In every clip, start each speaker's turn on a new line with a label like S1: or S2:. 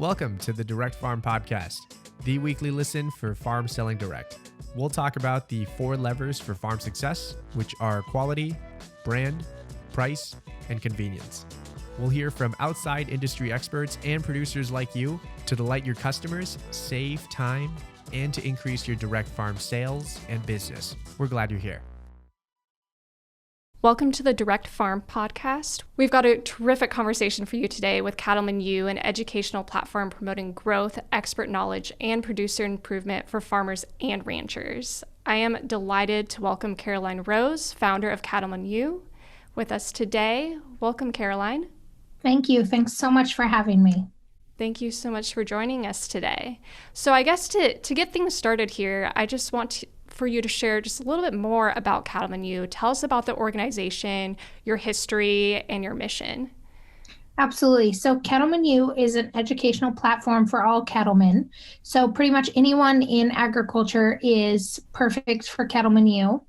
S1: Welcome to the Direct Farm Podcast, the weekly listen for farm selling direct. We'll talk about the 4 levers for farm success, which are quality, brand, price, and convenience. We'll hear from outside industry experts and producers like you to delight your customers, save time, and to increase your direct farm sales and business. We're glad you're here.
S2: Welcome to the Direct Farm Podcast. We've got a terrific conversation for you today with Cattleman U, an educational platform promoting growth, expert knowledge, and producer improvement for farmers and ranchers. I am delighted to welcome Karoline Rose, founder of Cattleman U, with us today. Welcome, Karoline.
S3: Thank you. Thanks so much for having me.
S2: Thank you so much for joining us today. So I guess to get things started here, I just want for you to share just a little bit more about Cattleman U. Tell us about the organization, your history, and your mission.
S3: Absolutely. So Cattleman U is an educational platform for all cattlemen. So pretty much anyone in agriculture is perfect for Cattleman U.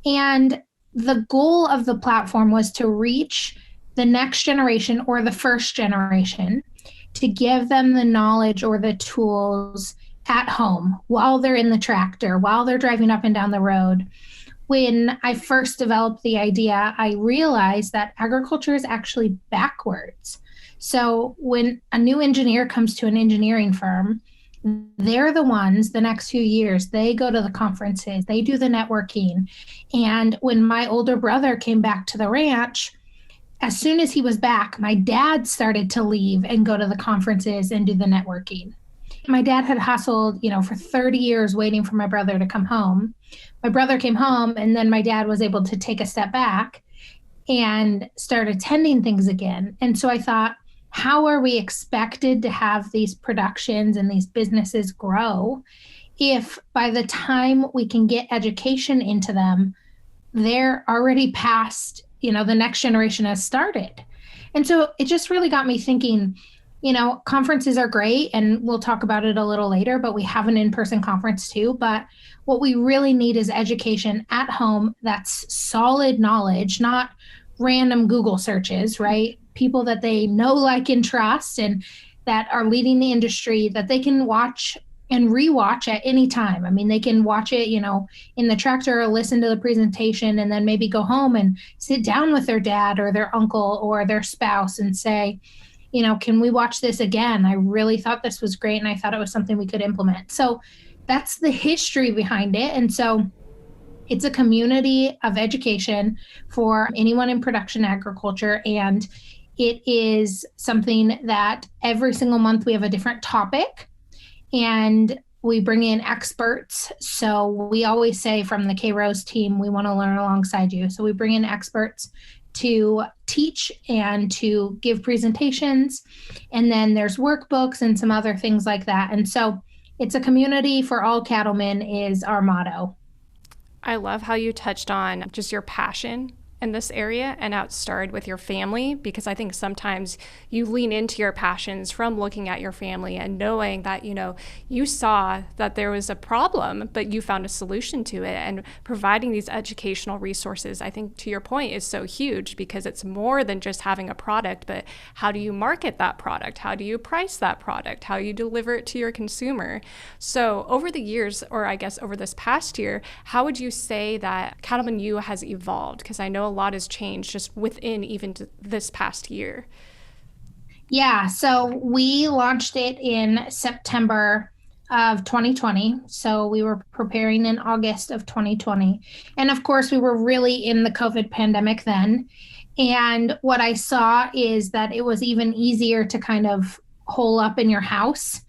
S3: And the goal of the platform was to reach the next generation or the first generation, to give them the knowledge or the tools at home while they're in the tractor, while they're driving up and down the road. When I first developed the idea, I realized that agriculture is actually backwards. So when a new engineer comes to an engineering firm, they're the ones, the next few years, they go to the conferences, they do the networking. And when my older brother came back to the ranch, as soon as he was back, my dad started to leave and go to the conferences and do the networking. My dad had hustled, for 30 years waiting for my brother to come home. My brother came home, and then my dad was able to take a step back and start attending things again. And so I thought, how are we expected to have these productions and these businesses grow if by the time we can get education into them, they're already past, the next generation has started? And so it just really got me thinking, conferences are great, and we'll talk about it a little later, but we have an in-person conference too. But what we really need is education at home that's solid knowledge, not random Google searches, right? People that they know, like, and trust, and that are leading the industry, that they can watch and rewatch at any time. I mean, they can watch it, in the tractor, or listen to the presentation, and then maybe go home and sit down with their dad or their uncle or their spouse and say, can we watch this again? I really thought this was great, and I thought it was something we could implement. So that's the history behind it. And so it's a community of education for anyone in production agriculture. And it is something that every single month we have a different topic, and we bring in experts. So we always say from the K Rose team, we want to learn alongside you. So we bring in experts to teach and to give presentations. And then there's workbooks and some other things like that. And so it's a community for all cattlemen is our motto.
S2: I love how you touched on just your passion in this area and how it started with your family, because I think sometimes you lean into your passions from looking at your family and knowing that, you saw that there was a problem, but you found a solution to it. And providing these educational resources, I think, to your point, is so huge, because it's more than just having a product, but how do you market that product? How do you price that product? How do you deliver it to your consumer? So over the years, or I guess over this past year, how would you say that Cattleman U has evolved? Because I know a lot has changed just within even this past year.
S3: Yeah, so we launched it in September of 2020. So we were preparing in August of 2020. And of course, we were really in the COVID pandemic then. And what I saw is that it was even easier to kind of hole up in your house.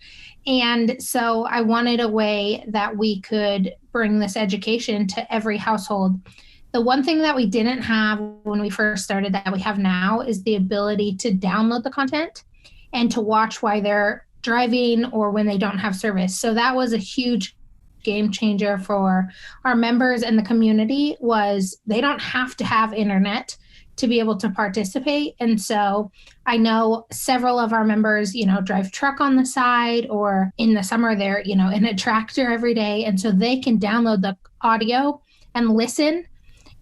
S3: And so I wanted a way that we could bring this education to every household. The one thing that we didn't have when we first started that we have now is the ability to download the content and to watch while they're driving or when they don't have service. So that was a huge game changer for our members and the community. Was they don't have to have internet to be able to participate. And so I know several of our members, drive truck on the side, or in the summer they're, in a tractor every day. And so they can download the audio and listen.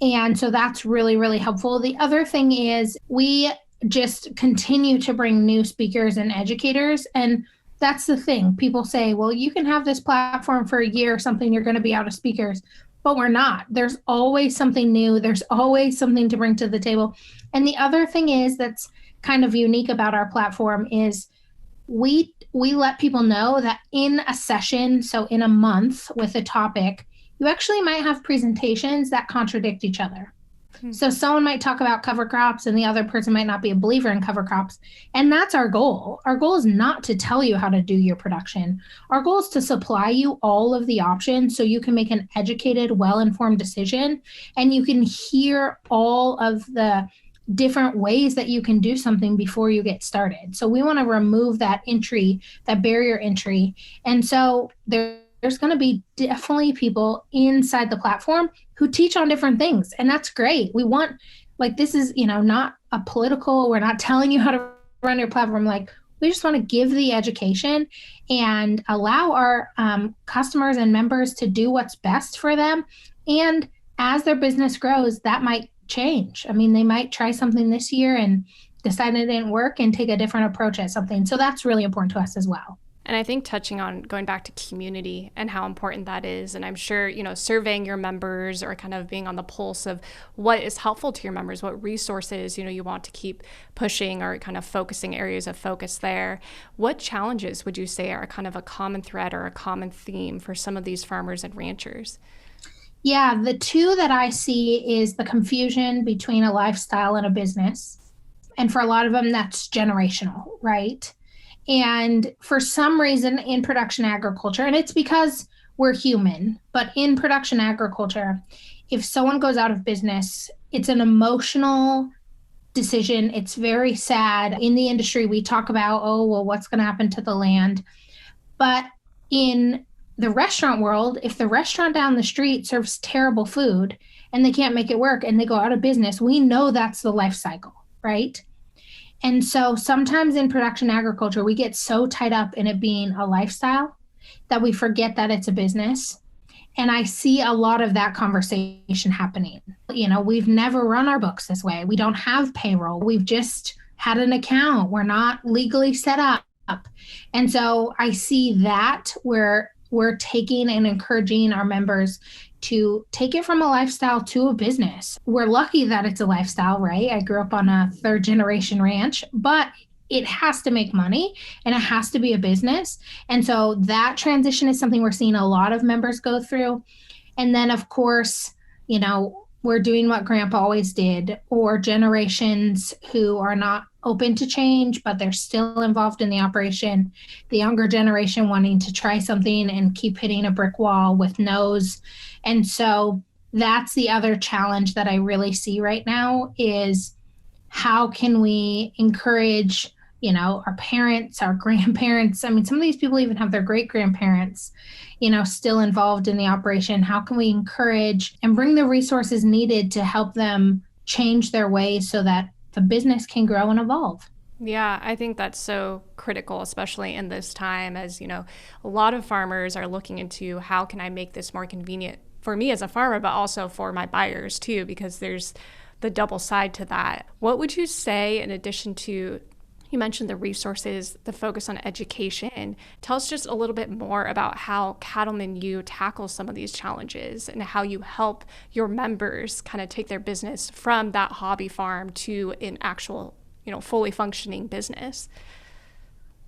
S3: And so that's really, really helpful. The other thing is we just continue to bring new speakers and educators. And That's the thing. People say, well, you can have this platform for a year or something, you're going to be out of speakers. But we're not. There's always something new. There's always something to bring to the table. And the other thing is that's kind of unique about our platform is we let people know that in a session, so in a month with a topic, you actually might have presentations that contradict each other. So someone might talk about cover crops and the other person might not be a believer in cover crops. And that's our goal. Our goal is not to tell you how to do your production. Our goal is to supply you all of the options so you can make an educated, well-informed decision and you can hear all of the different ways that you can do something before you get started. So we want to remove that entry, that barrier entry. And so there's going to be definitely people inside the platform who teach on different things. And that's great. We want, like, this is, not a political, we're not telling you how to run your platform. Like, we just want to give the education and allow our customers and members to do what's best for them. And as their business grows, that might change. I mean, they might try something this year and decide it didn't work and take a different approach at something. So that's really important to us as well.
S2: And I think touching on going back to community and how important that is. And I'm sure, surveying your members or kind of being on the pulse of what is helpful to your members, what resources, you want to keep pushing or kind of focusing areas of focus there. What challenges would you say are kind of a common thread or a common theme for some of these farmers and ranchers?
S3: Yeah, the two that I see is the confusion between a lifestyle and a business. And for a lot of them, that's generational, right? And for some reason in production agriculture, and it's because we're human, but in production agriculture, if someone goes out of business, it's an emotional decision. It's very sad. In the industry, we talk about, what's going to happen to the land? But in the restaurant world, if the restaurant down the street serves terrible food and they can't make it work and they go out of business, we know that's the life cycle, right? And so sometimes in production agriculture, we get so tied up in it being a lifestyle that we forget that it's a business. And I see a lot of that conversation happening. We've never run our books this way. We don't have payroll. We've just had an account. We're not legally set up. And so I see that where we're taking and encouraging our members to take it from a lifestyle to a business. We're lucky that it's a lifestyle, right? I grew up on a 3rd generation ranch, but it has to make money and it has to be a business. And so that transition is something we're seeing a lot of members go through. And then, of course, we're doing what Grandpa always did, or generations who are not open to change, but they're still involved in the operation. The younger generation wanting to try something and keep hitting a brick wall with no's. And so that's the other challenge that I really see right now is how can we encourage, our parents, our grandparents. I mean, some of these people even have their great grandparents, still involved in the operation. How can we encourage and bring the resources needed to help them change their ways so that the business can grow and evolve?
S2: Yeah, I think that's so critical, especially in this time as, a lot of farmers are looking into how can I make this more convenient for me as a farmer, but also for my buyers too, because there's the double side to that. What would you say in addition to, you mentioned the resources, the focus on education. Tell us just a little bit more about how Cattleman U tackles some of these challenges and how you help your members kind of take their business from that hobby farm to an actual, fully functioning business.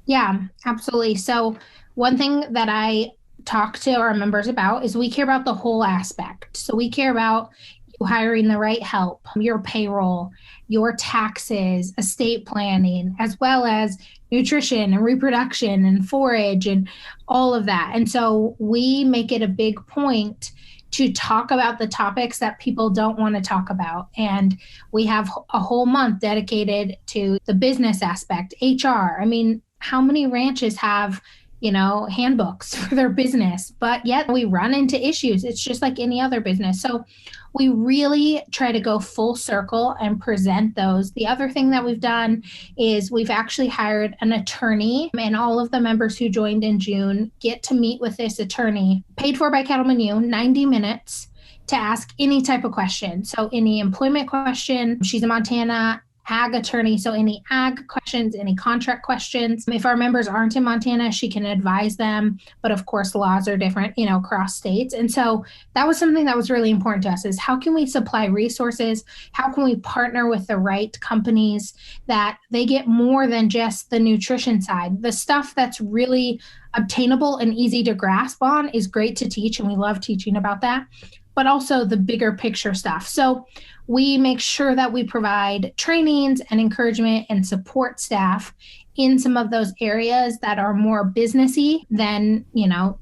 S3: Yeah, absolutely. So one thing that I talk to our members about is we care about the whole aspect. So we care about you hiring the right help, your payroll, your taxes, estate planning, as well as nutrition and reproduction and forage and all of that. And so we make it a big point to talk about the topics that people don't want to talk about. And we have a whole month dedicated to the business aspect, HR. I mean, how many ranches have handbooks for their business, but yet we run into issues. It's just like any other business. So we really try to go full circle and present those. The other thing that we've done is we've actually hired an attorney, and all of the members who joined in June get to meet with this attorney, paid for by Cattleman U, 90 minutes to ask any type of question. So any employment question, she's in Montana, ag attorney. So any ag questions, any contract questions. If our members aren't in Montana, she can advise them. But of course, laws are different, across states. And so that was something that was really important to us, is how can we supply resources? How can we partner with the right companies that they get more than just the nutrition side? The stuff that's really obtainable and easy to grasp on is great to teach, and we love teaching about that, but also the bigger picture stuff. So we make sure that we provide trainings and encouragement and support staff in some of those areas that are more businessy than,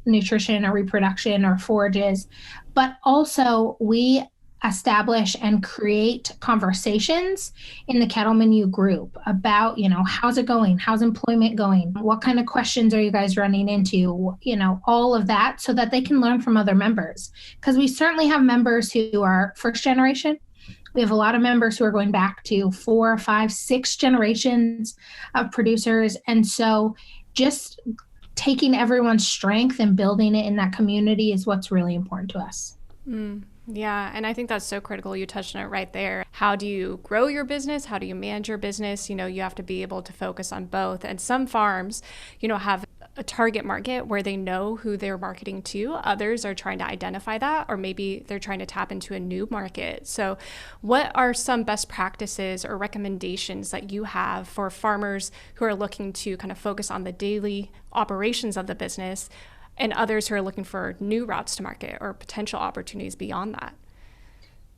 S3: nutrition or reproduction or forages. But also we establish and create conversations in the Cattleman U group about, how's it going? How's employment going? What kind of questions are you guys running into? All of that, so that they can learn from other members. Because we certainly have members who are first generation. We have a lot of members who are going back to 4, 5, 6 generations of producers. And so just taking everyone's strength and building it in that community is what's really important to us.
S2: Yeah, and I think that's so critical. You touched on it right there. How do you grow your business? How do you manage your business? You have to be able to focus on both. And some farms, have a target market where they know who they're marketing to. Others are trying to identify that, or maybe they're trying to tap into a new market. So what are some best practices or recommendations that you have for farmers who are looking to kind of focus on the daily operations of the business, and others who are looking for new routes to market or potential opportunities beyond that?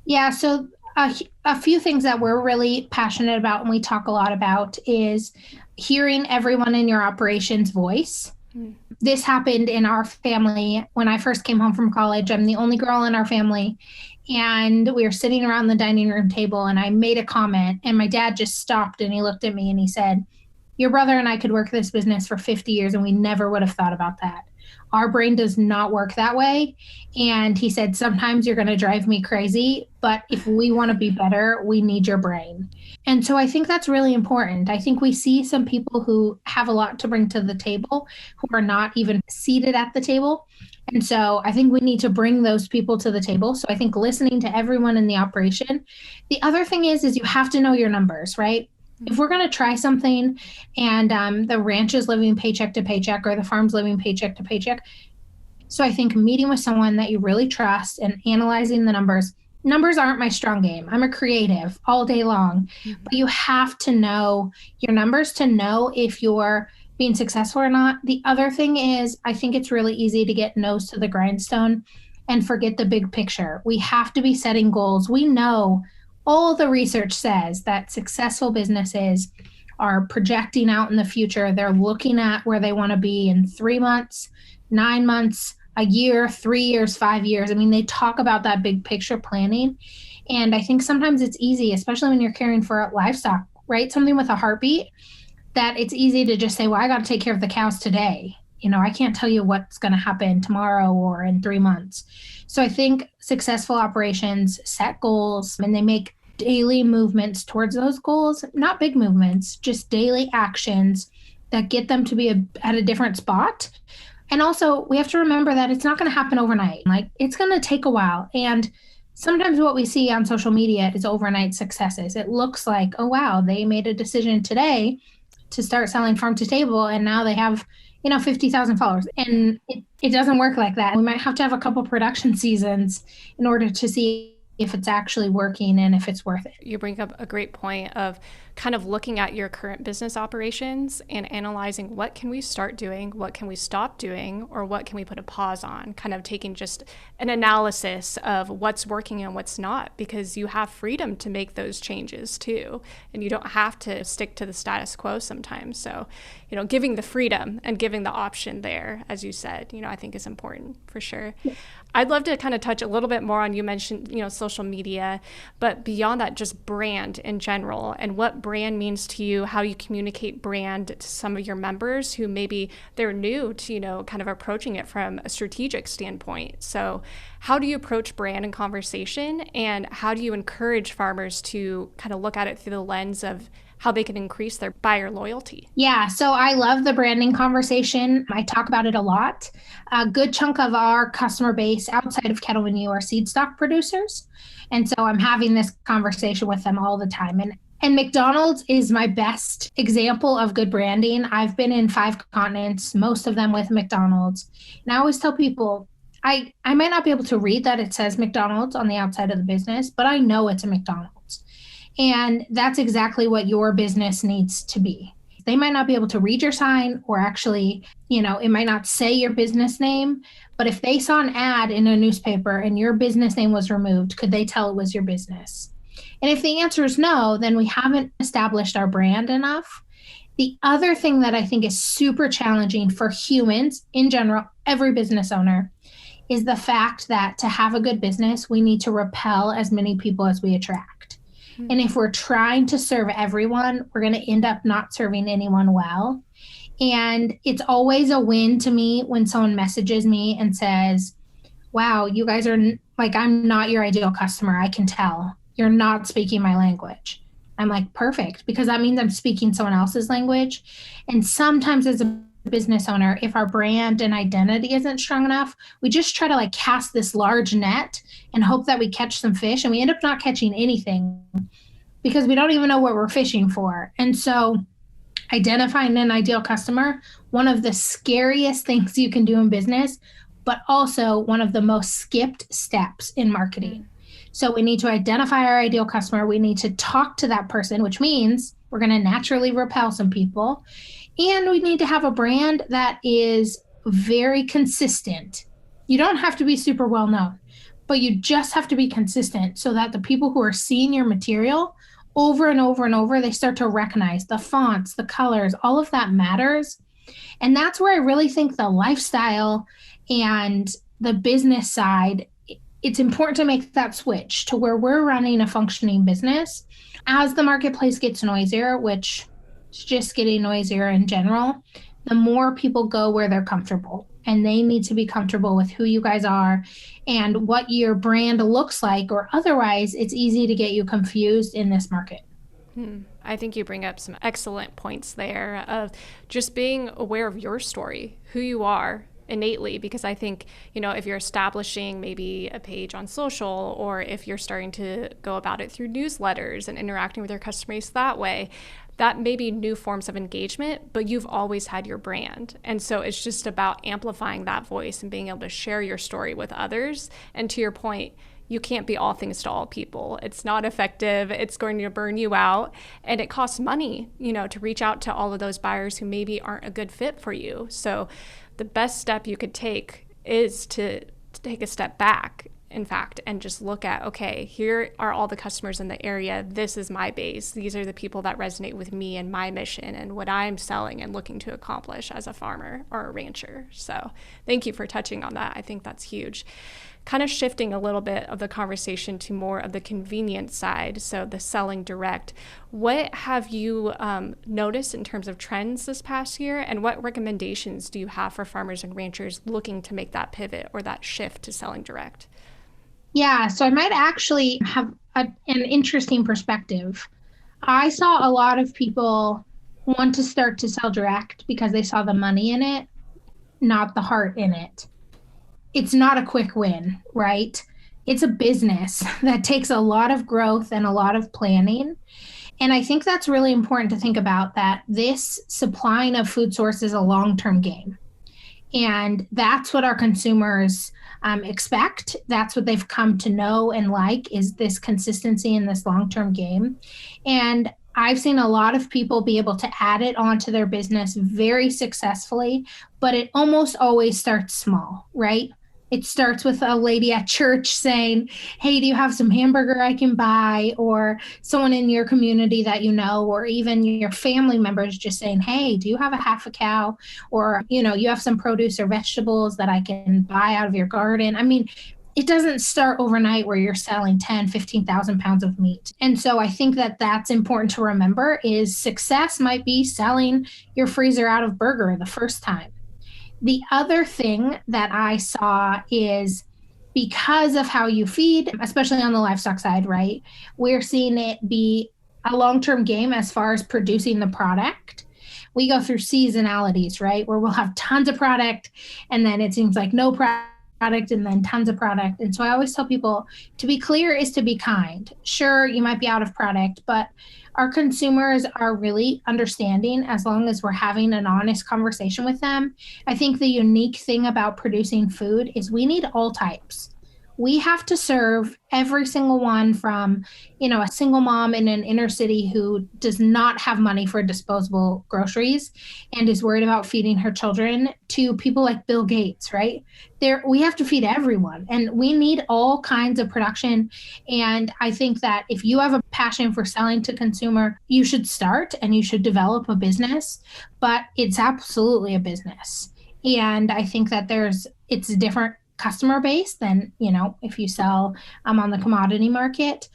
S3: Yeah, so a few things that we're really passionate about and we talk a lot about is hearing everyone in your operations voice. This happened in our family when I first came home from college. I'm the only girl in our family, and we were sitting around the dining room table, and I made a comment, and my dad just stopped and he looked at me and he said, "Your brother and I could work this business for 50 years and we never would have thought about that. Our brain does not work that way." And he said, "Sometimes you're going to drive me crazy, but if we want to be better, we need your brain." And so I think that's really important. I think we see some people who have a lot to bring to the table who are not even seated at the table. And so I think we need to bring those people to the table. So I think listening to everyone in the operation. The other thing is you have to know your numbers, right? If we're going to try something and the ranch is living paycheck to paycheck or the farm's living paycheck to paycheck. So I think meeting with someone that you really trust and analyzing the numbers. Numbers aren't my strong game. I'm a creative all day long, but you have to know your numbers to know if you're being successful or not. The other thing is I think it's really easy to get nose to the grindstone and forget the big picture. We have to be setting goals. We know all the research says that successful businesses are projecting out in the future. They're looking at where they want to be in 3 months, 9 months, a year, 3 years, 5 years. I mean, they talk about that big picture planning. And I think sometimes it's easy, especially when you're caring for livestock, right? Something with a heartbeat, that it's easy to just say, well, I got to take care of the cows today. I can't tell you what's going to happen tomorrow or in 3 months. So I think successful operations set goals and they make daily movements towards those goals, not big movements, just daily actions that get them to be at a different spot. And also we have to remember that it's not going to happen overnight. Like, it's going to take a while. And sometimes what we see on social media is overnight successes. It looks like, oh, wow, they made a decision today to start selling farm to table and now they have 50,000 followers. And it doesn't work like that. We might have to have a couple production seasons in order to see if it's actually working and if it's worth it.
S2: You bring up a great point of kind of looking at your current business operations and analyzing what can we start doing, what can we stop doing, or what can we put a pause on, kind of taking just an analysis of what's working and what's not, because you have freedom to make those changes too. And you don't have to stick to the status quo sometimes. So, giving the freedom and giving the option there, as you said, I think is important for sure. Yeah. I'd love to kind of touch a little bit more on, you mentioned, social media, but beyond that, just brand in general and what brand means to you, how you communicate brand to some of your members who maybe they're new to, kind of approaching it from a strategic standpoint. So how do you approach brand and conversation, and how do you encourage farmers to kind of look at it through the lens of how they can increase their buyer loyalty? Yeah,
S3: so I love the branding conversation. I talk about it a lot. A good chunk of our customer base outside of Cattleman U are seed stock producers. And so I'm having this conversation with them all the time. And And McDonald's is my best example of good branding. I've been in 5 continents, most of them with McDonald's. And I always tell people, I might not be able to read that it says McDonald's on the outside of the business, but I know it's a McDonald's. And that's exactly what your business needs to be. They might not be able to read your sign, or actually, it might not say your business name, but if they saw an ad in a newspaper and your business name was removed, could they tell it was your business? And if the answer is no, then we haven't established our brand enough. The other thing that I think is super challenging for humans in general, every business owner, is the fact that to have a good business, we need to repel as many people as we attract. Mm-hmm. And if we're trying to serve everyone, we're going to end up not serving anyone well. And it's always a win to me when someone messages me and says, wow, you guys are like, I'm not your ideal customer. I can tell you're not speaking my language. I'm like, perfect, because that means I'm speaking someone else's language. And sometimes as a business owner, if our brand and identity isn't strong enough, we just try to cast this large net and hope that we catch some fish, and we end up not catching anything because we don't even know what we're fishing for. And so identifying an ideal customer, one of the scariest things you can do in business, but also one of the most skipped steps in marketing. So we need to identify our ideal customer. We need to talk to that person, which means we're going to naturally repel some people. And we need to have a brand that is very consistent. You don't have to be super well known, but you just have to be consistent so that the people who are seeing your material over and over and over, they start to recognize the fonts, the colors, all of that matters. And that's where I really think the lifestyle and the business side, it's important to make that switch to where we're running a functioning business. As the marketplace gets noisier, which is just getting noisier in general, the more people go where they're comfortable. And they need to be comfortable with who you guys are and what your brand looks like, or otherwise it's easy to get you confused in this market.
S2: I think you bring up some excellent points there of just being aware of your story, who you are innately, because I think, if you're establishing maybe a page on social, or if you're starting to go about it through newsletters and interacting with your customers that way, that may be new forms of engagement, but you've always had your brand. And so it's just about amplifying that voice and being able to share your story with others. And to your point, you can't be all things to all people. It's not effective. It's going to burn you out. And it costs money, to reach out to all of those buyers who maybe aren't a good fit for you. So the best step you could take is to take a step back, in fact, and just look at, okay, here are all the customers in the area. This is my base. These are the people that resonate with me and my mission and what I'm selling and looking to accomplish as a farmer or a rancher. So thank you for touching on that. I think that's huge. Kind of shifting a little bit of the conversation to more of the convenience side, so the selling direct. What have you noticed in terms of trends this past year, and what recommendations do you have for farmers and ranchers looking to make that pivot or that shift to selling direct?
S3: Yeah, so I might actually have an interesting perspective. I saw a lot of people want to start to sell direct because they saw the money in it, not the heart in it. It's not a quick win, right? It's a business that takes a lot of growth and a lot of planning. And I think that's really important to think about, that this supplying of food source is a long-term game. And that's what our consumers expect. That's what they've come to know and like, is this consistency in this long-term game. And I've seen a lot of people be able to add it onto their business very successfully, but it almost always starts small, right? It starts with a lady at church saying, hey, do you have some hamburger I can buy? Or someone in your community that you know, or even your family members just saying, hey, do you have a half a cow? Or, you have some produce or vegetables that I can buy out of your garden. I mean, it doesn't start overnight where you're selling 10, 15,000 pounds of meat. And so I think that that's important to remember, is success might be selling your freezer out of burger the first time. The other thing that I saw is, because of how you feed, especially on the livestock side, right? We're seeing it be a long-term game as far as producing the product. We go through seasonalities, right? Where we'll have tons of product and then it seems like no product and then tons of product. And so I always tell people, to be clear is to be kind. Sure, you might be out of product, but our consumers are really understanding as long as we're having an honest conversation with them. I think the unique thing about producing food is we need all types. We have to serve every single one from, a single mom in an inner city who does not have money for disposable groceries and is worried about feeding her children to people like Bill Gates, right? We have to feed everyone, and we need all kinds of production. And I think that if you have a passion for selling to consumer, you should start and you should develop a business, but it's absolutely a business. And I think that it's a different customer base than, if you sell on the commodity market.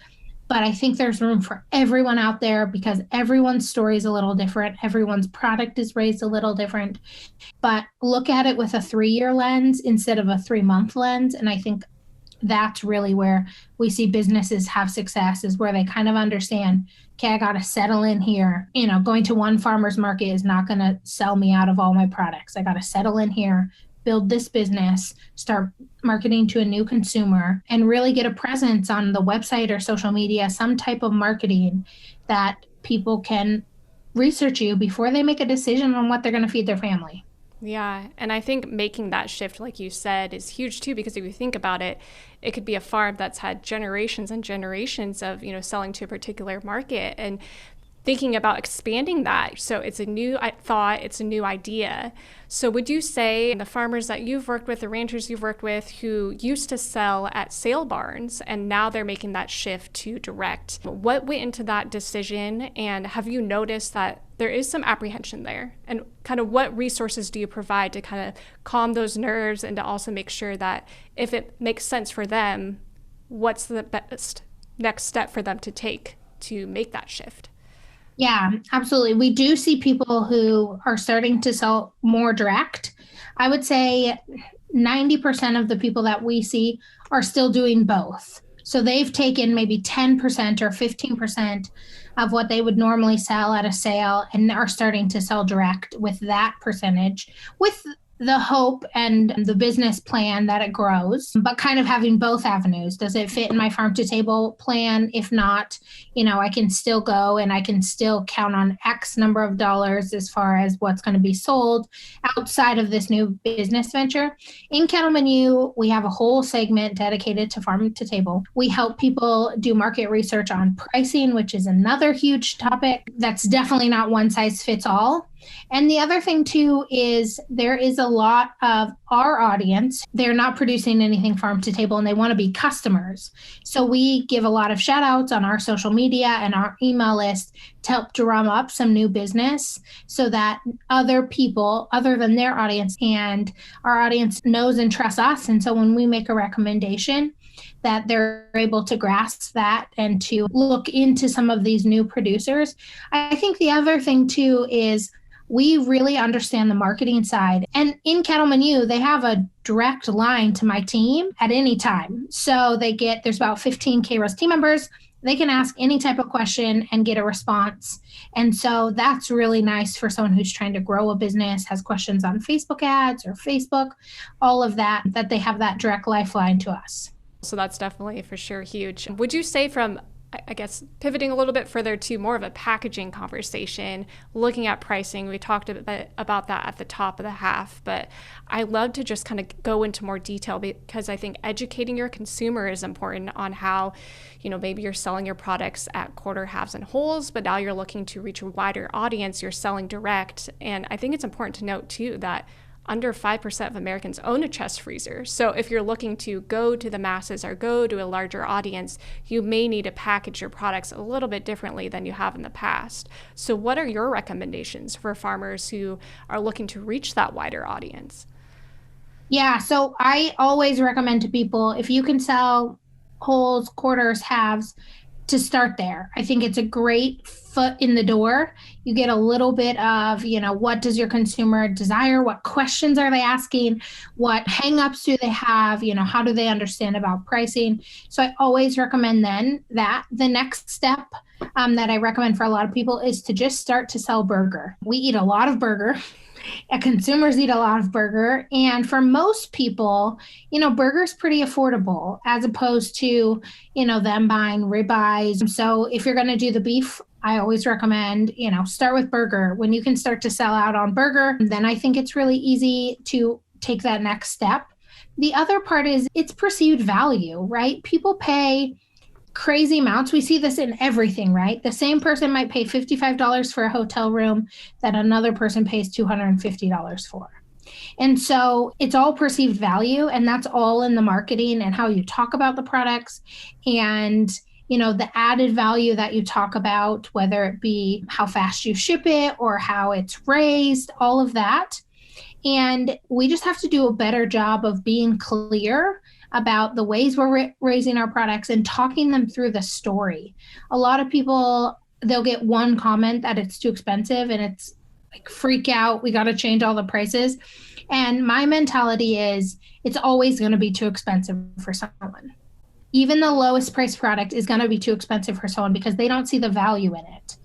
S3: But I think there's room for everyone out there because everyone's story is a little different. Everyone's product is raised a little different. But look at it with a 3-year lens instead of a 3-month lens. And I think that's really where we see businesses have success, is where they kind of understand, okay, I got to settle in here. Going to one farmer's market is not going to sell me out of all my products. I got to settle in here, build this business, start marketing to a new consumer, and really get a presence on the website or social media, some type of marketing that people can research you before they make a decision on what they're going to feed their family.
S2: Yeah. And I think making that shift, like you said, is huge too, because if you think about it, it could be a farm that's had generations and generations of, selling to a particular market, and thinking about expanding that. So it's a new thought, it's a new idea. So would you say the farmers that you've worked with, the ranchers you've worked with who used to sell at sale barns and now they're making that shift to direct, what went into that decision? And have you noticed that there is some apprehension there? And kind of what resources do you provide to kind of calm those nerves and to also make sure that if it makes sense for them, what's the best next step for them to take to make that shift?
S3: Yeah, absolutely. We do see people who are starting to sell more direct. I would say 90% of the people that we see are still doing both. So they've taken maybe 10% or 15% of what they would normally sell at a sale and are starting to sell direct with that percentage, with the hope and the business plan that it grows, but kind of having both avenues. Does it fit in my farm to table plan? If not, I can still go and I can still count on X number of dollars as far as what's going to be sold outside of this new business venture. In Cattleman U, we have a whole segment dedicated to farm to table. We help people do market research on pricing, which is another huge topic. That's definitely not one size fits all. And the other thing too is there is a lot of our audience, they're not producing anything farm to table and they want to be customers. So we give a lot of shout outs on our social media and our email list to help drum up some new business so that other people other than their audience and our audience knows and trusts us. And so when we make a recommendation, that they're able to grasp that and to look into some of these new producers. I think the other thing too is we really understand the marketing side. And in Cattleman U, they have a direct line to my team at any time. So there's about 15 K-Rose team members. They can ask any type of question and get a response. And so that's really nice for someone who's trying to grow a business, has questions on Facebook ads or Facebook, all of that they have that direct lifeline to us.
S2: So that's definitely for sure huge. Would you say, from, I guess, pivoting a little bit further to more of a packaging conversation, looking at pricing, we talked a bit about that at the top of the half, but I love to just kind of go into more detail because I think educating your consumer is important on how, maybe you're selling your products at quarter, halves, and wholes, but now you're looking to reach a wider audience, you're selling direct. And I think it's important to note too that under 5% of Americans own a chest freezer. So if you're looking to go to the masses or go to a larger audience, you may need to package your products a little bit differently than you have in the past. So what are your recommendations for farmers who are looking to reach that wider audience?
S3: Yeah, so I always recommend to people, if you can sell wholes, quarters, halves, to start there. I think it's a great foot in the door. You get a little bit of, what does your consumer desire? What questions are they asking? What hangups do they have? How do they understand about pricing? So I always recommend then that the next step that I recommend for a lot of people is to just start to sell burger. We eat a lot of burger. Consumers eat a lot of burger. And for most people, burger's pretty affordable as opposed to, them buying ribeyes. So if you're going to do the beef I always recommend, start with burger. When you can start to sell out on burger, then I think it's really easy to take that next step. The other part is it's perceived value, right? People pay crazy amounts. We see this in everything, right? The same person might pay $55 for a hotel room that another person pays $250 for. And so it's all perceived value, and that's all in the marketing and how you talk about the products and the added value that you talk about, whether it be how fast you ship it or how it's raised, all of that. And we just have to do a better job of being clear about the ways we're raising our products and talking them through the story. A lot of people, they'll get one comment that it's too expensive and it's like freak out. We got to change all the prices. And my mentality is it's always going to be too expensive for someone. Even the lowest price product is going to be too expensive for someone because they don't see the value in it.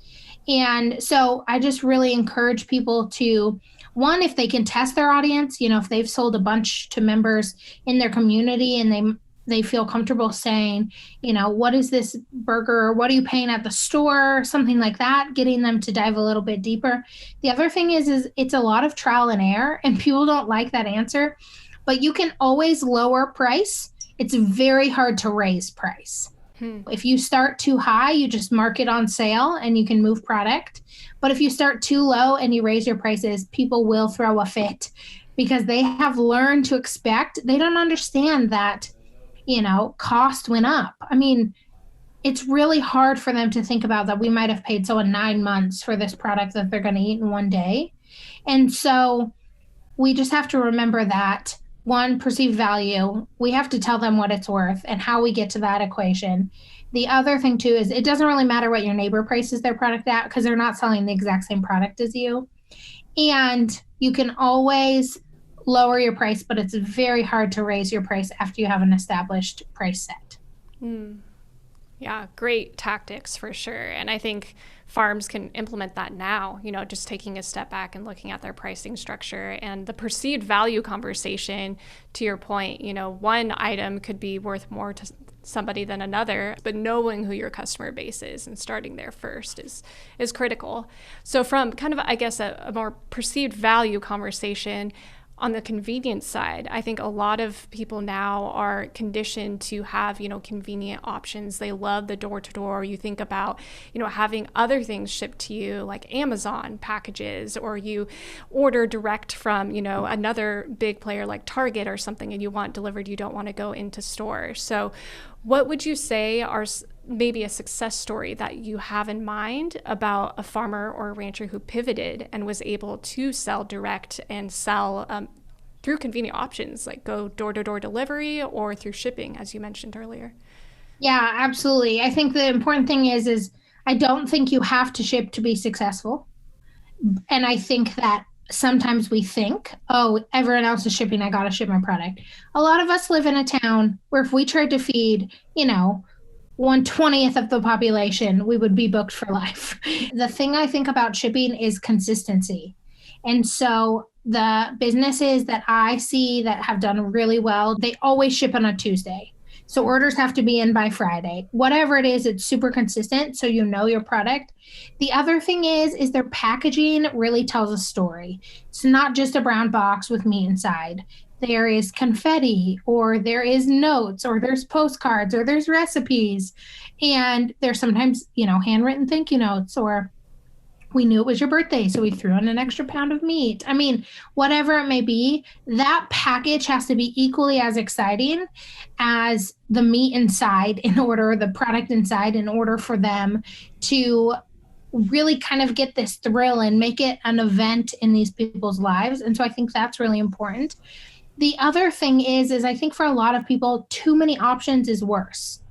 S3: And so I just really encourage people to, one, if they can test their audience, if they've sold a bunch to members in their community and they feel comfortable saying, what is this burger? What are you paying at the store? Something like that, getting them to dive a little bit deeper. The other thing is it's a lot of trial and error, and people don't like that answer, but you can always lower price. It's very hard to raise price. If you start too high, you just mark it on sale and you can move product. But if you start too low and you raise your prices, people will throw a fit because they have learned to expect. They don't understand that, cost went up. I mean, it's really hard for them to think about that we might have paid someone 9 months for this product that they're going to eat in one day. And so we just have to remember that. One, perceived value. We have to tell them what it's worth and how we get to that equation. The other thing too is it doesn't really matter what your neighbor prices their product at because they're not selling the exact same product as you. And you can always lower your price, but it's very hard to raise your price after you have an established price set.
S2: Yeah, great tactics for sure. And I think farms can implement that now, just taking a step back and looking at their pricing structure and the perceived value conversation. To your point, one item could be worth more to somebody than another, but knowing who your customer base is and starting there first is critical. So from kind of, I guess, a more perceived value conversation, on the convenience side, I think a lot of people now are conditioned to have, convenient options. They love the door-to-door. You think about, having other things shipped to you like Amazon packages, or you order direct from, another big player like Target or something and you want delivered, you don't want to go into store. So what would you say are maybe a success story that you have in mind about a farmer or a rancher who pivoted and was able to sell direct and sell through convenient options, like go door-to-door delivery or through shipping, as you mentioned earlier?
S3: Yeah, absolutely. I think the important thing is I don't think you have to ship to be successful. And I think that sometimes we think, oh, everyone else is shipping, I got to ship my product. A lot of us live in a town where if we tried to feed, 1/20th of the population, we would be booked for life. The thing I think about shipping is consistency. And so the businesses that I see that have done really well, they always ship on a Tuesday. So orders have to be in by Friday. Whatever it is, it's super consistent, so you know your product. The other thing is their packaging really tells a story. It's not just a brown box with meat inside. There is confetti, or there is notes, or there's postcards, or there's recipes. And there's sometimes, handwritten thank you notes, or we knew it was your birthday, so we threw in an extra pound of meat. I mean, whatever it may be, that package has to be equally as exciting as the meat inside the product inside, in order for them to really kind of get this thrill and make it an event in these people's lives. And so I think that's really important. The other thing is I think for a lot of people, too many options is worse.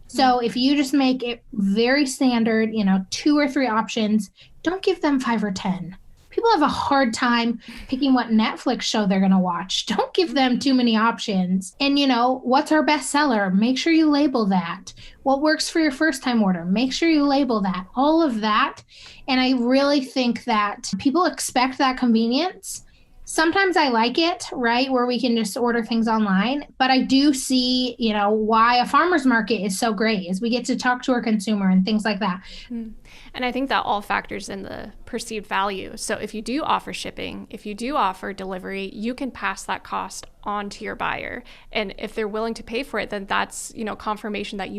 S3: So if you just make it very standard, 2 or 3 options, don't give them 5 or 10. People have a hard time picking what Netflix show they're going to watch. Don't give them too many options. And, what's our bestseller? Make sure you label that. What works for your first time order? Make sure you label that. All of that. And I really think that people expect that convenience. Sometimes I like it, right, where we can just order things online. But I do see, why a farmer's market is so great is we get to talk to our consumer and things like that.
S2: And I think that all factors in the perceived value. So if you do offer shipping, if you do offer delivery, you can pass that cost on to your buyer. And if they're willing to pay for it, then that's, confirmation that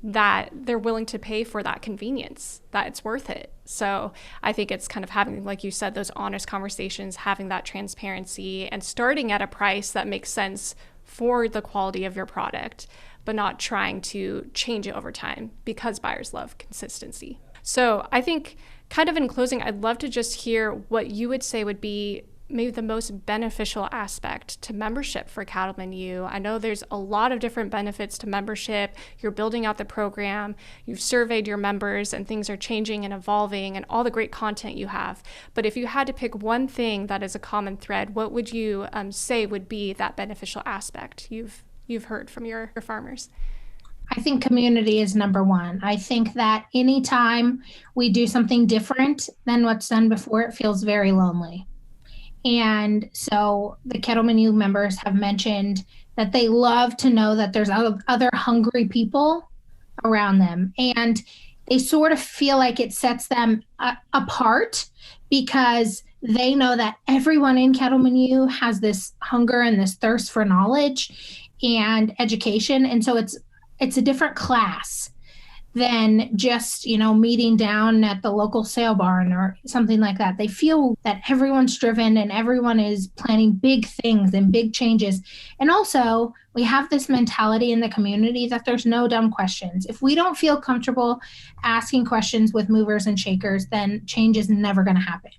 S2: that they're willing to pay for that convenience, that it's worth it. So I think it's kind of having, like you said, those honest conversations, having that transparency, and starting at a price that makes sense for the quality of your product, but not trying to change it over time, because buyers love consistency. So I think, kind of in closing, I'd love to just hear what you would say would be maybe the most beneficial aspect to membership for Cattleman U. I know there's a lot of different benefits to membership. You're building out the program, you've surveyed your members, and things are changing and evolving, and all the great content you have. But if you had to pick one thing that is a common thread, what would you say would be that beneficial aspect you've heard from your farmers?
S3: I think community is number one. I think that anytime we do something different than what's done before, it feels very lonely. And so the Cattleman U members have mentioned that they love to know that there's other hungry people around them. And they sort of feel like it sets them apart, because they know that everyone in Cattleman U has this hunger and this thirst for knowledge and education. And so it's a different class than just, meeting down at the local sale barn or something like that. They feel that everyone's driven and everyone is planning big things and big changes. And also, we have this mentality in the community that there's no dumb questions. If we don't feel comfortable asking questions with movers and shakers, then change is never going to happen.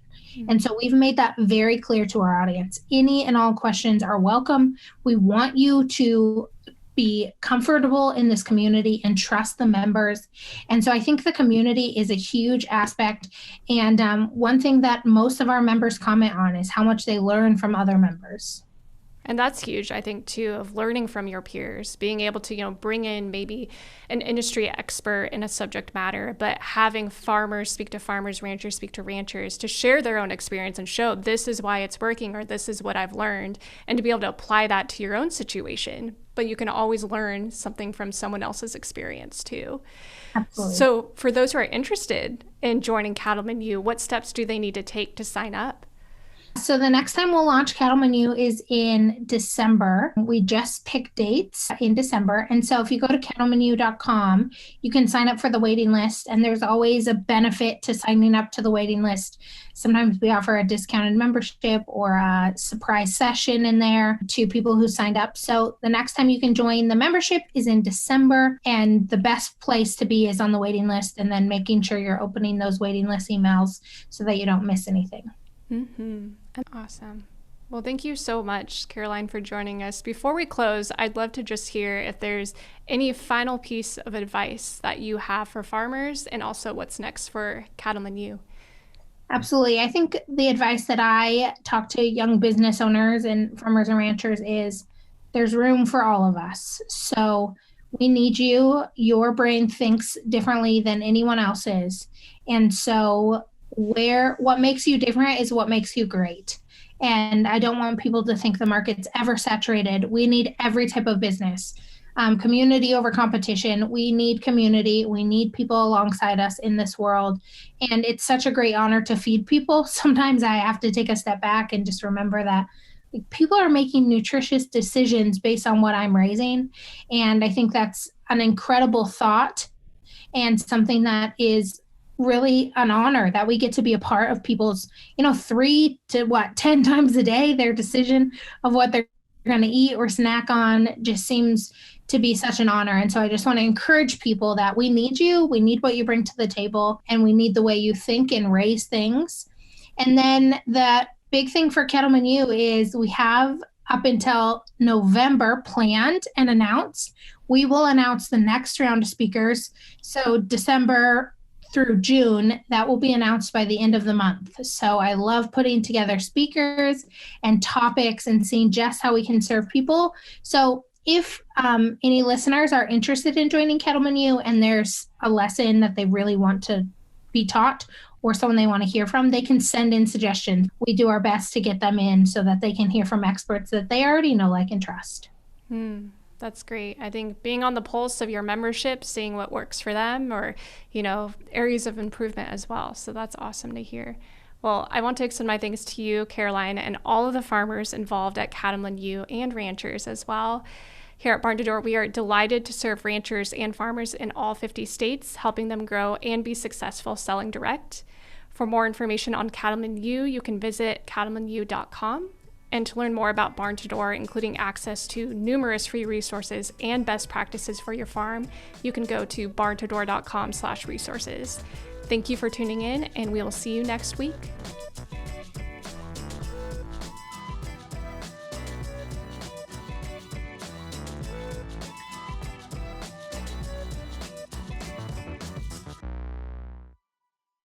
S3: And so we've made that very clear to our audience. Any and all questions are welcome. We want you to be comfortable in this community and trust the members. And so I think the community is a huge aspect. And one thing that most of our members comment on is how much they learn from other members.
S2: And that's huge, I think, too, of learning from your peers, being able to, bring in maybe an industry expert in a subject matter, but having farmers speak to farmers, ranchers speak to ranchers, to share their own experience and show this is why it's working, or this is what I've learned, and to be able to apply that to your own situation. But you can always learn something from someone else's experience, too.
S3: Absolutely.
S2: So for those who are interested in joining Cattleman U, what steps do they need to take to sign up?
S3: So the next time we'll launch Cattleman U is in December. We just picked dates in December. And so if you go to cattlemanu.com, you can sign up for the waiting list. And there's always a benefit to signing up to the waiting list. Sometimes we offer a discounted membership or a surprise session in there to people who signed up. So the next time you can join the membership is in December. And the best place to be is on the waiting list, and then making sure you're opening those waiting list emails so that you don't miss anything.
S2: Mm-hmm. Awesome. Well, thank you so much, Karoline, for joining us. Before we close, I'd love to just hear if there's any final piece of advice that you have for farmers, and also what's next for Cattleman U.
S3: Absolutely. I think the advice that I talk to young business owners and farmers and ranchers is there's room for all of us. So we need you. Your brain thinks differently than anyone else's. And so what makes you different is what makes you great. And I don't want people to think the market's ever saturated. We need every type of business. Community over competition. We need community. We need people alongside us in this world. And it's such a great honor to feed people. Sometimes I have to take a step back and just remember that people are making nutritious decisions based on what I'm raising. And I think that's an incredible thought, and something that is really an honor that we get to be a part of people's, 3 to 10 times a day, their decision of what they're going to eat or snack on just seems to be such an honor. And so I just want to encourage people that we need you, we need what you bring to the table, and we need the way you think and raise things. And then the big thing for Cattleman U is we have up until November planned and announced. We will announce the next round of speakers. So December through June, that will be announced by the end of the month. So I love putting together speakers and topics and seeing just how we can serve people. So if any listeners are interested in joining Cattleman U and there's a lesson that they really want to be taught, or someone they want to hear from, they can send in suggestions. We do our best to get them in so that they can hear from experts that they already know, like, and trust.
S2: That's great. I think being on the pulse of your membership, seeing what works for them, or, areas of improvement as well. So that's awesome to hear. Well, I want to extend my thanks to you, Karoline, and all of the farmers involved at Cattleman U and ranchers as well. Here at Barn to Door, we are delighted to serve ranchers and farmers in all 50 states, helping them grow and be successful selling direct. For more information on Cattleman U, you can visit cattlemanu.com. And to learn more about Barn to Door, including access to numerous free resources and best practices for your farm, you can go to barntodoor.com/resources. Thank you for tuning in, and we will see you next week.